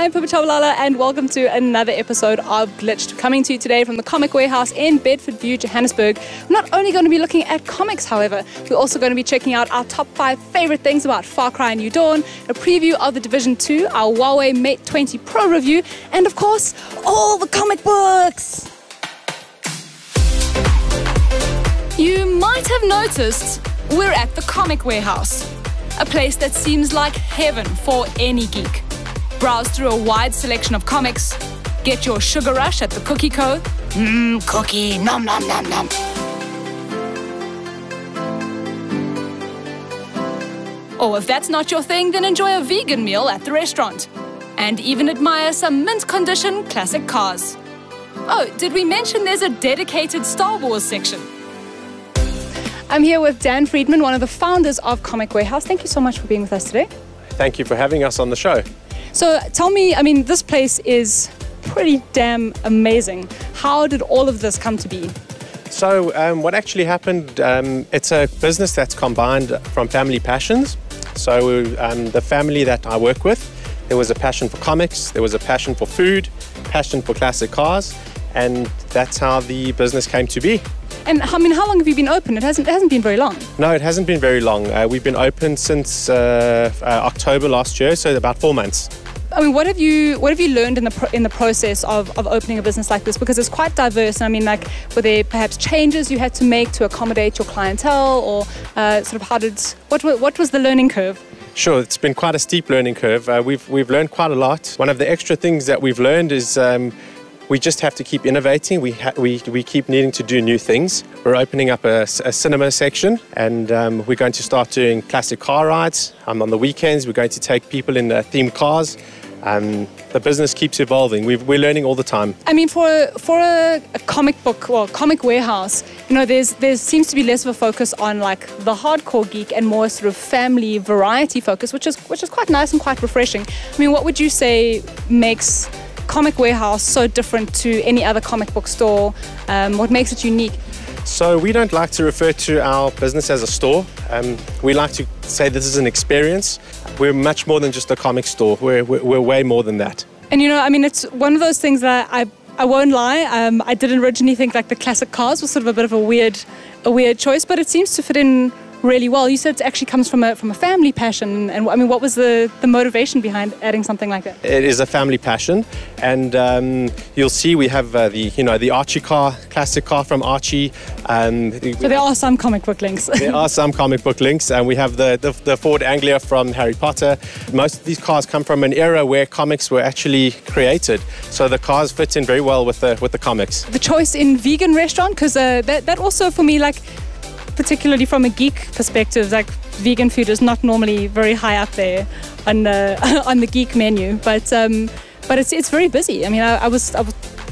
I'm Pippa Chabalala and welcome to another episode of Glitched, coming to you today from the Comic Warehouse in Bedford View, Johannesburg. We're not only going to be looking at comics, however, we're also going to be checking out our top 5 favorite things about Far Cry New Dawn, a preview of the Division 2, our Huawei Mate 20 Pro review, and of course, all the comic books! You might have noticed we're at the Comic Warehouse, a place that seems like heaven for any geek. Browse through a wide selection of comics, get your sugar rush at the Cookie Co. Cookie, nom nom nom nom. Or if that's not your thing, then enjoy a vegan meal at the restaurant. And even admire some mint condition classic cars. Oh, did we mention there's a dedicated Star Wars section? I'm here with Dan Friedman, one of the founders of Comic Warehouse. Thank you so much for being with us today. Thank you for having us on the show. So tell me, I mean, this place is pretty damn amazing. How did all of this come to be? So what actually happened, it's a business that's combined from family passions. So the family that I work with, there was a passion for comics, there was a passion for food, passion for classic cars, and that's how the business came to be. And I mean, how long have you been open? It hasn't been very long. No, it hasn't been very long. We've been open since October last year, so about 4 months. I mean, what have you learned in the process of opening a business like this? Because it's quite diverse. And I mean, like, were there perhaps changes you had to make to accommodate your clientele, or what was the learning curve? Sure, it's been quite a steep learning curve. We've learned quite a lot. One of the extra things that we've learned is we just have to keep innovating. We keep needing to do new things. We're opening up a cinema section, and we're going to start doing classic car rides. On the weekends, we're going to take people in themed cars. The business keeps evolving. We're learning all the time. I mean, for a comic book or comic warehouse, you know, there seems to be less of a focus on like the hardcore geek and more sort of family variety focus, which is quite nice and quite refreshing. I mean, what would you say makes Comic Warehouse so different to any other comic book store? What makes it unique? So we don't like to refer to our business as a store. We like to say this is an experience. We're much more than just a comic store. We're way more than that. And you know, I mean, it's one of those things that I won't lie. I didn't originally think like the classic cars was sort of a bit of a weird choice, but it seems to fit in really well. You said it actually comes from a family passion, and I mean, what was the motivation behind adding something like that? It is a family passion, and you'll see we have the Archie car, classic car from Archie. So there are some comic book links. There are some comic book links, and we have the Ford Anglia from Harry Potter. Most of these cars come from an era where comics were actually created, so the cars fit in very well with the comics. The choice in vegan restaurant, because that also for me, like, particularly from a geek perspective, like vegan food is not normally very high up there on the geek menu, but it's very busy. I mean, I was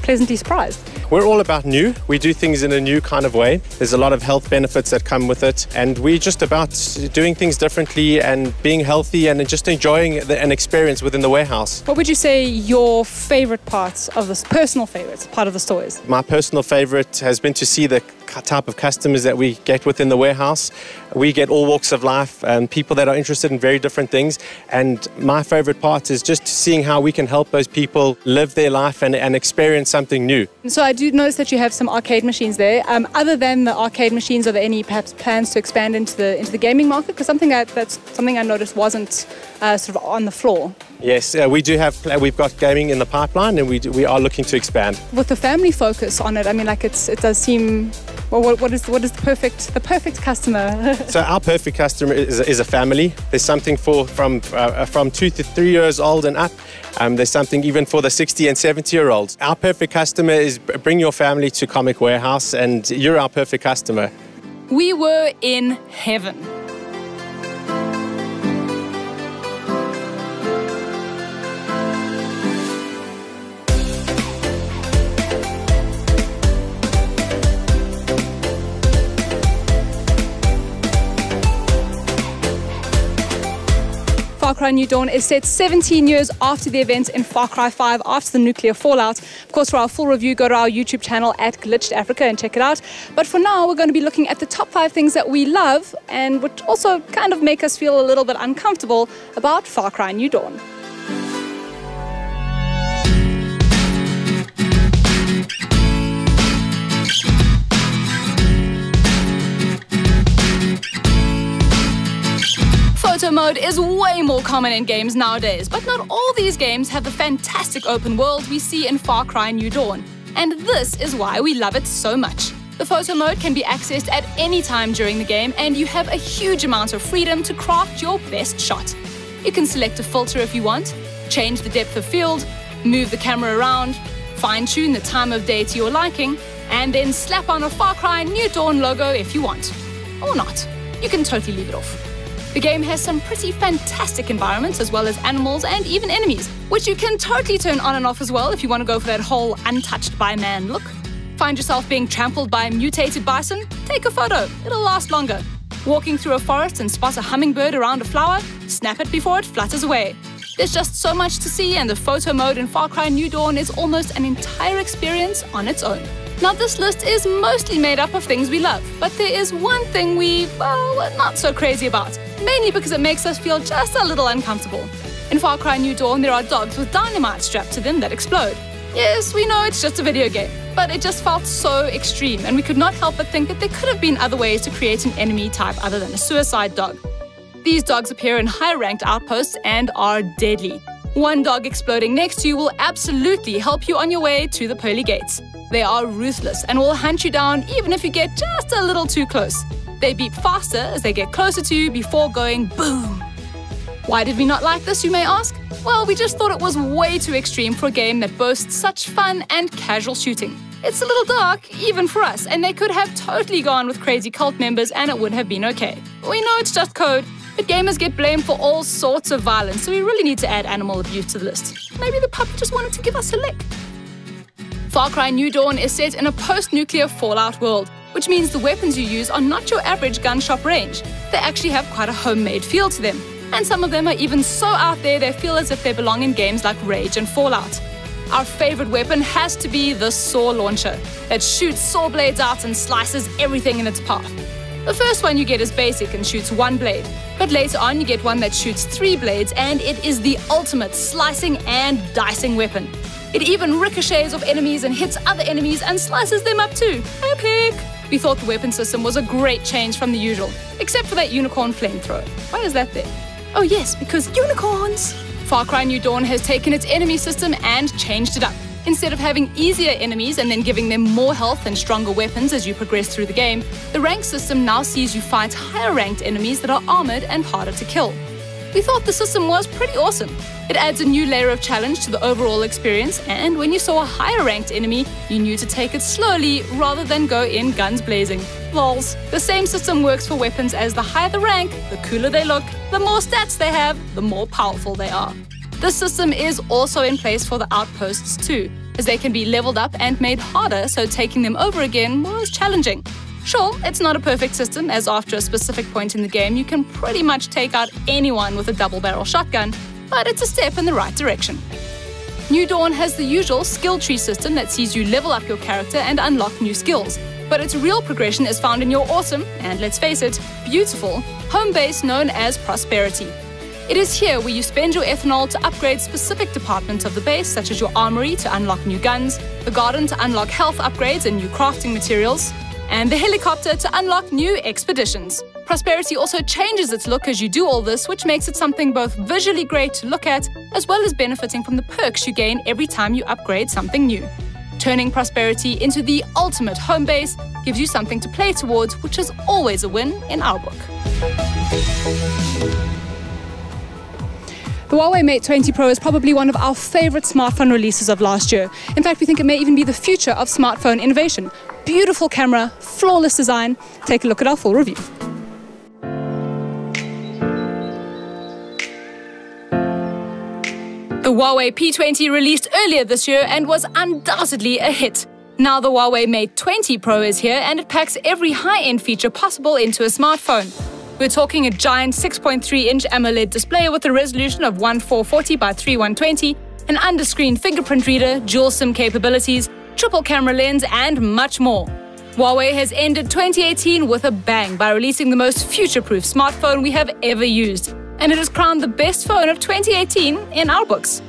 pleasantly surprised. We're all about new. We do things in a new kind of way. There's a lot of health benefits that come with it, and we're just about doing things differently and being healthy and just enjoying an experience within the warehouse. What would you say your favorite parts of this personal favorite part of the store is? My personal favorite has been to see the type of customers that we get within the warehouse. We get all walks of life and people that are interested in very different things, and my favorite part is just seeing how we can help those people live their life and experience something new. So I do notice that you have some arcade machines there. Other than the arcade machines, are there any perhaps plans to expand into the gaming market? Because that's something I noticed wasn't sort of on the floor. Yes, we do have. We've got gaming in the pipeline, and we are looking to expand. With the family focus on it, I mean, like it does seem. Well, what is the perfect customer? So our perfect customer is a family. There's something from 2 to 3 years old and up. There's something even for the 60 and 70-year-olds. Our perfect customer is bring your family to Comic Warehouse, and you're our perfect customer. We were in heaven. Far Cry New Dawn is set 17 years after the events in Far Cry 5, after the nuclear fallout. Of course, for our full review, go to our YouTube channel at Glitched Africa and check it out. But for now, we're going to be looking at the top 5 things that we love and which also kind of make us feel a little bit uncomfortable about Far Cry New Dawn. mode is way more common in games nowadays, but not all these games have the fantastic open world we see in Far Cry New Dawn. And this is why we love it so much. The photo mode can be accessed at any time during the game, and you have a huge amount of freedom to craft your best shot. You can select a filter if you want, change the depth of field, move the camera around, fine-tune the time of day to your liking, and then slap on a Far Cry New Dawn logo if you want. Or not. You can totally leave it off. The game has some pretty fantastic environments as well as animals and even enemies, which you can totally turn on and off as well if you want to go for that whole untouched by man look. Find yourself being trampled by a mutated bison? Take a photo, it'll last longer. Walking through a forest and spot a hummingbird around a flower? Snap it before it flutters away. There's just so much to see, and the photo mode in Far Cry New Dawn is almost an entire experience on its own. Now, this list is mostly made up of things we love, but there is one thing we're not so crazy about, mainly because it makes us feel just a little uncomfortable. In Far Cry New Dawn, there are dogs with dynamite strapped to them that explode. Yes, we know it's just a video game, but it just felt so extreme, and we could not help but think that there could have been other ways to create an enemy type other than a suicide dog. These dogs appear in higher-ranked outposts and are deadly. One dog exploding next to you will absolutely help you on your way to the pearly gates. They are ruthless and will hunt you down even if you get just a little too close. They beep faster as they get closer to you before going boom. Why did we not like this, you may ask? Well, we just thought it was way too extreme for a game that boasts such fun and casual shooting. It's a little dark, even for us, and they could have totally gone with crazy cult members and it would have been okay. We know it's just code, but gamers get blamed for all sorts of violence, so we really need to add animal abuse to the list. Maybe the puppy just wanted to give us a lick. Far Cry New Dawn is set in a post-nuclear Fallout world, which means the weapons you use are not your average gun shop range. They actually have quite a homemade feel to them. And some of them are even so out there they feel as if they belong in games like Rage and Fallout. Our favorite weapon has to be the saw launcher that shoots saw blades out and slices everything in its path. The first one you get is basic and shoots one blade, but later on you get one that shoots 3 blades, and it is the ultimate slicing and dicing weapon. It even ricochets off enemies and hits other enemies and slices them up too. Epic! We thought the weapon system was a great change from the usual, except for that unicorn flamethrower. Why is that there? Oh yes, because unicorns! Far Cry New Dawn has taken its enemy system and changed it up. Instead of having easier enemies and then giving them more health and stronger weapons as you progress through the game, the rank system now sees you fight higher-ranked enemies that are armored and harder to kill. We thought the system was pretty awesome. It adds a new layer of challenge to the overall experience, and when you saw a higher-ranked enemy, you knew to take it slowly rather than go in guns blazing. Lols. The same system works for weapons as the higher the rank, the cooler they look, the more stats they have, the more powerful they are. This system is also in place for the outposts too, as they can be leveled up and made harder, so taking them over again was challenging. Sure, it's not a perfect system, as after a specific point in the game you can pretty much take out anyone with a double-barrel shotgun, but it's a step in the right direction. New Dawn has the usual skill tree system that sees you level up your character and unlock new skills, but its real progression is found in your awesome, and let's face it, beautiful, home base known as Prosperity. It is here where you spend your ethanol to upgrade specific departments of the base, such as your armory to unlock new guns, the garden to unlock health upgrades and new crafting materials, and the helicopter to unlock new expeditions. Prosperity also changes its look as you do all this, which makes it something both visually great to look at, as well as benefiting from the perks you gain every time you upgrade something new. Turning Prosperity into the ultimate home base gives you something to play towards, which is always a win in our book. The Huawei Mate 20 Pro is probably one of our favorite smartphone releases of last year. In fact, we think it may even be the future of smartphone innovation. Beautiful camera, flawless design. Take a look at our full review. The Huawei P20 released earlier this year and was undoubtedly a hit. Now the Huawei Mate 20 Pro is here and it packs every high-end feature possible into a smartphone. We're talking a giant 6.3-inch AMOLED display with a resolution of 1440 by 3120, an underscreen fingerprint reader, dual SIM capabilities, triple camera lens, and much more. Huawei has ended 2018 with a bang by releasing the most future-proof smartphone we have ever used, and it is crowned the best phone of 2018 in our books.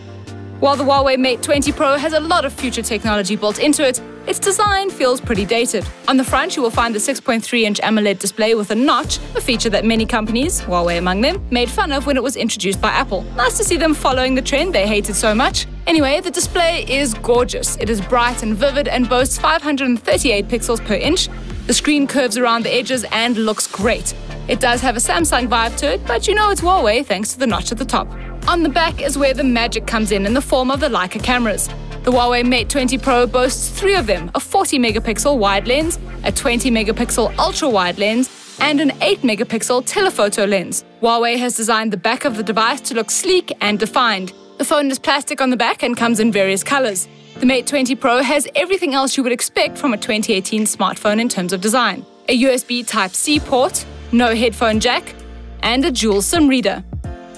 While the Huawei Mate 20 Pro has a lot of future technology built into it, its design feels pretty dated. On the front, you will find the 6.3-inch AMOLED display with a notch, a feature that many companies, Huawei among them, made fun of when it was introduced by Apple. Nice to see them following the trend they hated so much. Anyway, the display is gorgeous. It is bright and vivid and boasts 538 pixels per inch. The screen curves around the edges and looks great. It does have a Samsung vibe to it, but you know it's Huawei thanks to the notch at the top. On the back is where the magic comes in the form of the Leica cameras. The Huawei Mate 20 Pro boasts 3 of them, a 40-megapixel wide lens, a 20-megapixel ultra-wide lens, and an 8-megapixel telephoto lens. Huawei has designed the back of the device to look sleek and defined. The phone is plastic on the back and comes in various colors. The Mate 20 Pro has everything else you would expect from a 2018 smartphone in terms of design. A USB Type-C port, no headphone jack, and a dual SIM reader.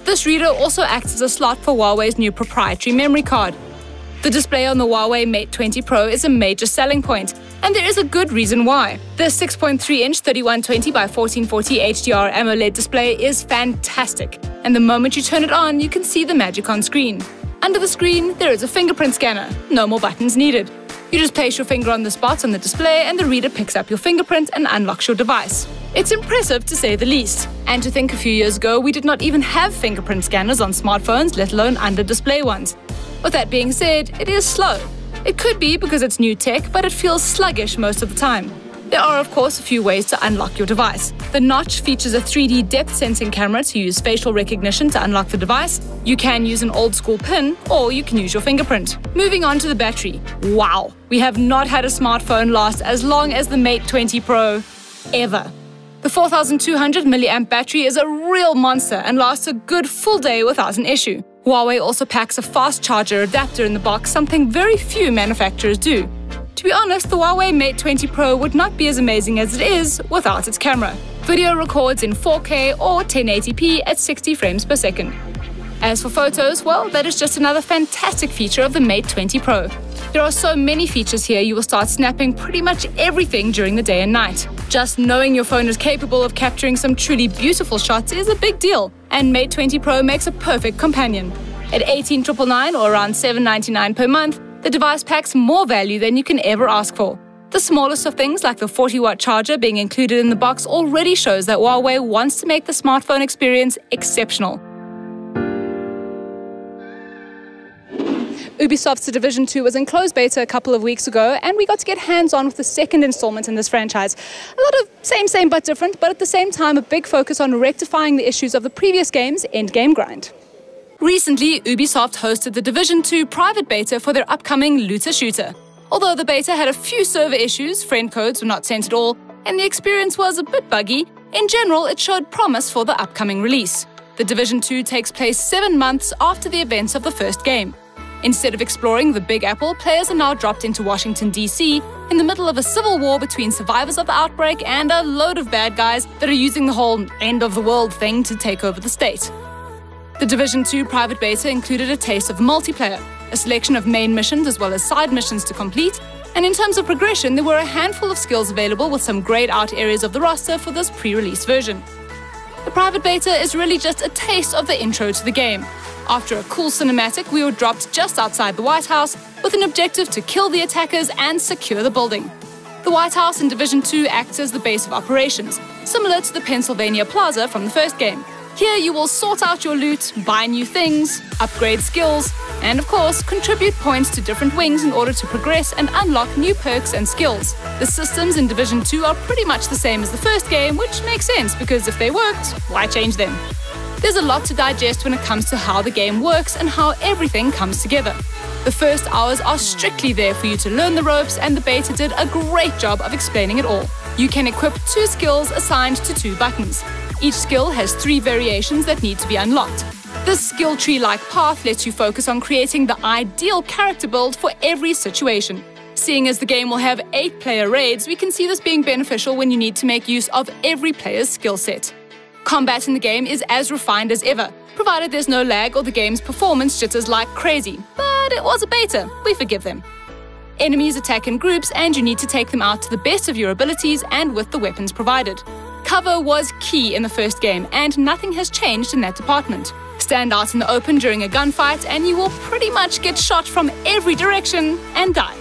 This reader also acts as a slot for Huawei's new proprietary memory card. The display on the Huawei Mate 20 Pro is a major selling point, and there is a good reason why. The 6.3-inch 3120 by 1440 HDR AMOLED display is fantastic, and the moment you turn it on, you can see the magic on screen. Under the screen, there is a fingerprint scanner. No more buttons needed. You just place your finger on the spot on the display and the reader picks up your fingerprint and unlocks your device. It's impressive to say the least. And to think a few years ago, we did not even have fingerprint scanners on smartphones, let alone under-display ones. With that being said, it is slow. It could be because it's new tech, but it feels sluggish most of the time. There are, of course, a few ways to unlock your device. The notch features a 3D depth sensing camera to use facial recognition to unlock the device. You can use an old-school PIN, or you can use your fingerprint. Moving on to the battery. Wow! We have not had a smartphone last as long as the Mate 20 Pro ever. The 4200 mAh battery is a real monster and lasts a good full day without an issue. Huawei also packs a fast charger adapter in the box, something very few manufacturers do. To be honest, the Huawei Mate 20 Pro would not be as amazing as it is without its camera. Video records in 4K or 1080p at 60 frames per second. As for photos, well, that is just another fantastic feature of the Mate 20 Pro. There are so many features here you will start snapping pretty much everything during the day and night. Just knowing your phone is capable of capturing some truly beautiful shots is a big deal, and Mate 20 Pro makes a perfect companion. At $18,999 or around $799 per month, the device packs more value than you can ever ask for. The smallest of things, like the 40-watt charger being included in the box, already shows that Huawei wants to make the smartphone experience exceptional. Ubisoft's The Division 2 was in closed beta a couple of weeks ago, and we got to get hands-on with the second installment in this franchise. A lot of same but different, but at the same time a big focus on rectifying the issues of the previous game's endgame grind. Recently, Ubisoft hosted the Division 2 private beta for their upcoming looter shooter. Although the beta had a few server issues, friend codes were not sent at all, and the experience was a bit buggy, in general it showed promise for the upcoming release. The Division 2 takes place 7 months after the events of the first game. Instead of exploring the Big Apple, players are now dropped into Washington, D.C., in the middle of a civil war between survivors of the outbreak and a load of bad guys that are using the whole end-of-the-world thing to take over the state. The Division 2 private beta included a taste of multiplayer, a selection of main missions as well as side missions to complete, and in terms of progression, there were a handful of skills available with some grayed out areas of the roster for this pre-release version. The private beta is really just a taste of the intro to the game. After a cool cinematic, we were dropped just outside the White House with an objective to kill the attackers and secure the building. The White House in Division 2 acts as the base of operations, similar to the Pennsylvania Plaza from the first game. Here you will sort out your loot, buy new things, upgrade skills, and of course, contribute points to different wings in order to progress and unlock new perks and skills. The systems in Division 2 are pretty much the same as the first game, which makes sense because if they worked, why change them? There's a lot to digest when it comes to how the game works and how everything comes together. The first hours are strictly there for you to learn the ropes, and the beta did a great job of explaining it all. You can equip 2 skills assigned to 2 buttons. Each skill has 3 variations that need to be unlocked. This skill tree-like path lets you focus on creating the ideal character build for every situation. Seeing as the game will have 8-player raids, we can see this being beneficial when you need to make use of every player's skill set. Combat in the game is as refined as ever, provided there's no lag or the game's performance jitters like crazy. But it was a beta, we forgive them. Enemies attack in groups and you need to take them out to the best of your abilities and with the weapons provided. Cover was key in the first game, and nothing has changed in that department. Stand out in the open during a gunfight and you will pretty much get shot from every direction and die.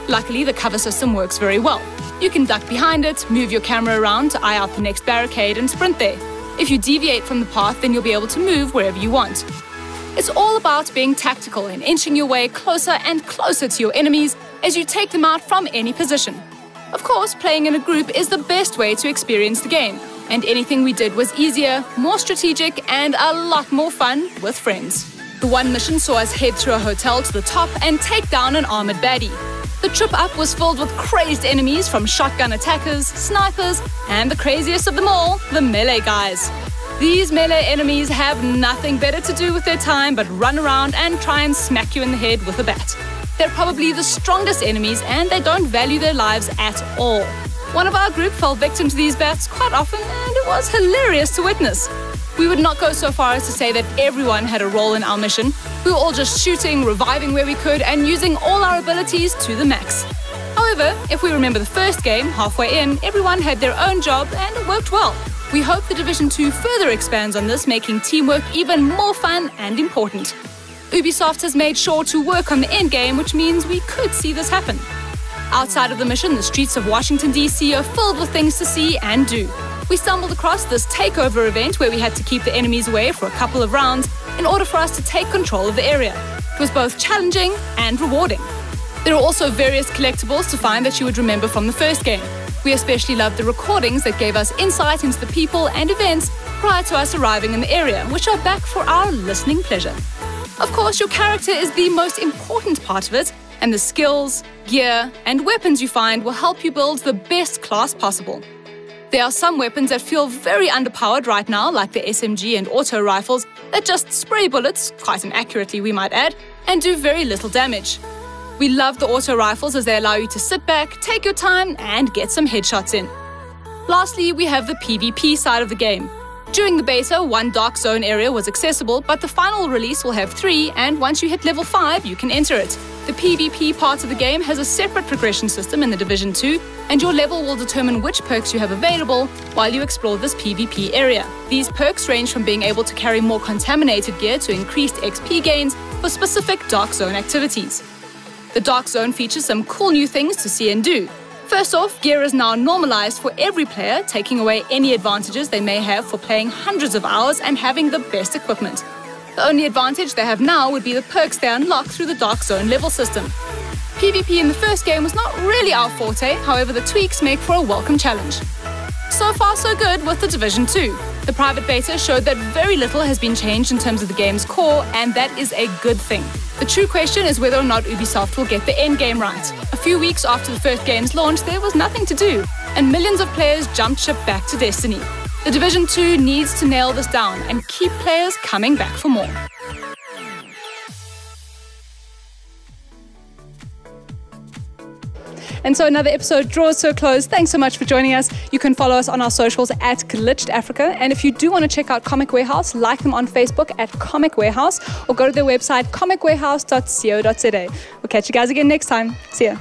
Luckily, the cover system works very well. You can duck behind it, move your camera around to eye out the next barricade and sprint there. If you deviate from the path, then you'll be able to move wherever you want. It's all about being tactical and inching your way closer and closer to your enemies as you take them out from any position. Of course, playing in a group is the best way to experience the game, and anything we did was easier, more strategic, and a lot more fun with friends. The one mission saw us head through a hotel to the top and take down an armored baddie. The trip up was filled with crazed enemies from shotgun attackers, snipers, and the craziest of them all, the melee guys. These melee enemies have nothing better to do with their time but run around and try and smack you in the head with a bat. They're probably the strongest enemies and they don't value their lives at all. One of our group fell victim to these bats quite often and it was hilarious to witness. We would not go so far as to say that everyone had a role in our mission. We were all just shooting, reviving where we could, and using all our abilities to the max. However, if we remember the first game, halfway in, everyone had their own job and it worked well. We hope the Division 2 further expands on this, making teamwork even more fun and important. Ubisoft has made sure to work on the endgame, which means we could see this happen. Outside of the mission, the streets of Washington, D.C. are filled with things to see and do. We stumbled across this takeover event where we had to keep the enemies away for a couple of rounds in order for us to take control of the area. It was both challenging and rewarding. There are also various collectibles to find that you would remember from the first game. We especially loved the recordings that gave us insight into the people and events prior to us arriving in the area, which are back for our listening pleasure. Of course, your character is the most important part of it, and the skills, gear, and weapons you find will help you build the best class possible. There are some weapons that feel very underpowered right now, like the SMG and auto rifles, that just spray bullets, quite inaccurately we might add, and do very little damage. We love the auto rifles as they allow you to sit back, take your time, and get some headshots in. Lastly, we have the PvP side of the game. During the beta, one dark zone area was accessible, but the final release will have 3, and once you hit level 5, you can enter it. The PvP part of the game has a separate progression system in the Division 2, and your level will determine which perks you have available while you explore this PvP area. These perks range from being able to carry more contaminated gear to increased XP gains for specific dark zone activities. The dark zone features some cool new things to see and do. First off, gear is now normalized for every player, taking away any advantages they may have for playing hundreds of hours and having the best equipment. The only advantage they have now would be the perks they unlock through the Dark Zone level system. PvP in the first game was not really our forte, however the tweaks make for a welcome challenge. So far so good with the Division 2. The private beta showed that very little has been changed in terms of the game's core, and that is a good thing. The true question is whether or not Ubisoft will get the endgame right. A few weeks after the first game's launch, there was nothing to do, and millions of players jumped ship back to Destiny. The Division 2 needs to nail this down and keep players coming back for more. And so another episode draws to a close. Thanks so much for joining us. You can follow us on our socials at Glitched Africa. And if you do want to check out Comic Warehouse, like them on Facebook at Comic Warehouse or go to their website comicwarehouse.co.za. We'll catch you guys again next time. See ya.